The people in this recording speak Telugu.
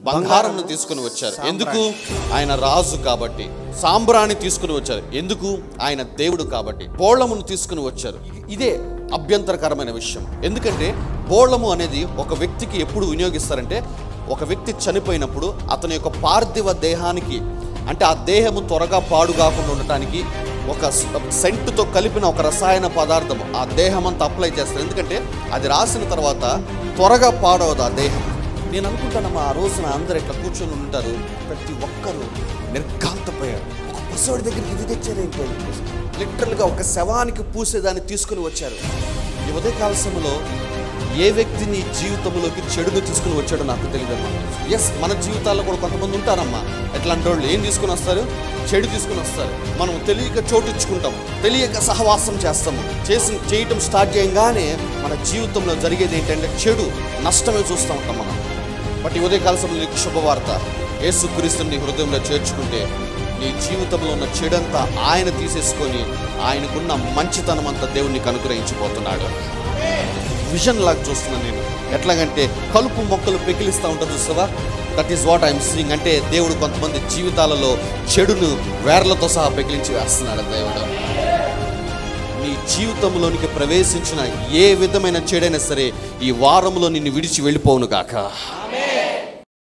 బంగారంను తీసుకుని వచ్చారు. ఎందుకు? ఆయన రాజు కాబట్టి. సాంబ్రాణి తీసుకుని వచ్చారు. ఎందుకు? ఆయన దేవుడు కాబట్టి. బోళమును తీసుకుని వచ్చారు. ఇదే అభ్యంతరకరమైన విషయం. ఎందుకంటే బోళము అనేది ఒక వ్యక్తికి ఎప్పుడు వినియోగిస్తారంటే, ఒక వ్యక్తి చనిపోయినప్పుడు అతని యొక్క పార్థివ దేహానికి, అంటే ఆ దేహము త్వరగా పాడు కాకుండా ఉండటానికి ఒక సెంటుతో కలిపిన ఒక రసాయన పదార్థము ఆ దేహం అంతా అప్లై చేస్తారు. ఎందుకంటే అది రాసిన తర్వాత త్వరగా పాడవదు ఆ దేహం. నేను అనుకుంటానమ్మా, ఆ రోజున అందరు ఇట్లా కూర్చొని ఉంటారు, ప్రతి ఒక్కరూ నిర్ఘాంతపోయారు. ఒక పసోడి దగ్గరికి ఇది తెచ్చారేంటి, లిటరల్గా ఒక శవానికి పూసేదాన్ని తీసుకుని వచ్చారు. ఈ ఉదయకాల సమయంలో ఏ వ్యక్తిని జీవితంలోకి చెడుగా తీసుకుని వచ్చాడో నాకు తెలియదమ్మా. ఎస్, మన జీవితాల్లో కూడా కొంతమంది ఉంటారమ్మా ఎట్లాంటి వాళ్ళు. ఏం తీసుకుని వస్తారు? చెడు తీసుకుని వస్తారు. మనం తెలియక చోటించుకుంటాం, తెలియక సహవాసం చేస్తాము. చేయటం స్టార్ట్ చేయగానే మన జీవితంలో జరిగేది ఏంటంటే చెడు, నష్టమే చూస్తూ ఉంటాం మనం. బట్ ఈ ఉదయకాల సమయంలో నీకు శుభవార్త, యేసుక్రీస్తుని నీ హృదయంలో చేర్చుకుంటే నీ జీవితంలో ఉన్న చెడంతా ఆయన తీసేసుకొని ఆయనకున్న మంచితనం అంతా దేవుడు నీకు అనుగ్రహించిపోతున్నాడు. విజన్ లాగా చూస్తున్నాను నేను. ఎట్లాగంటే కలుపు మొక్కలు పెకిలిస్తూ ఉంటుంది చూస్తావా? That is what I'm seeing. అంటే దేవుడు కొంతమంది జీవితాలలో చెడును వేర్లతో సహా పెకిలించి వేస్తున్నాడు దేవుడు. నీ జీవితంలోనికి ప్రవేశించిన ఏ విధమైన చెడైనా సరే ఈ వారంలో నిన్ను విడిచి వెళ్ళిపోవును గాక.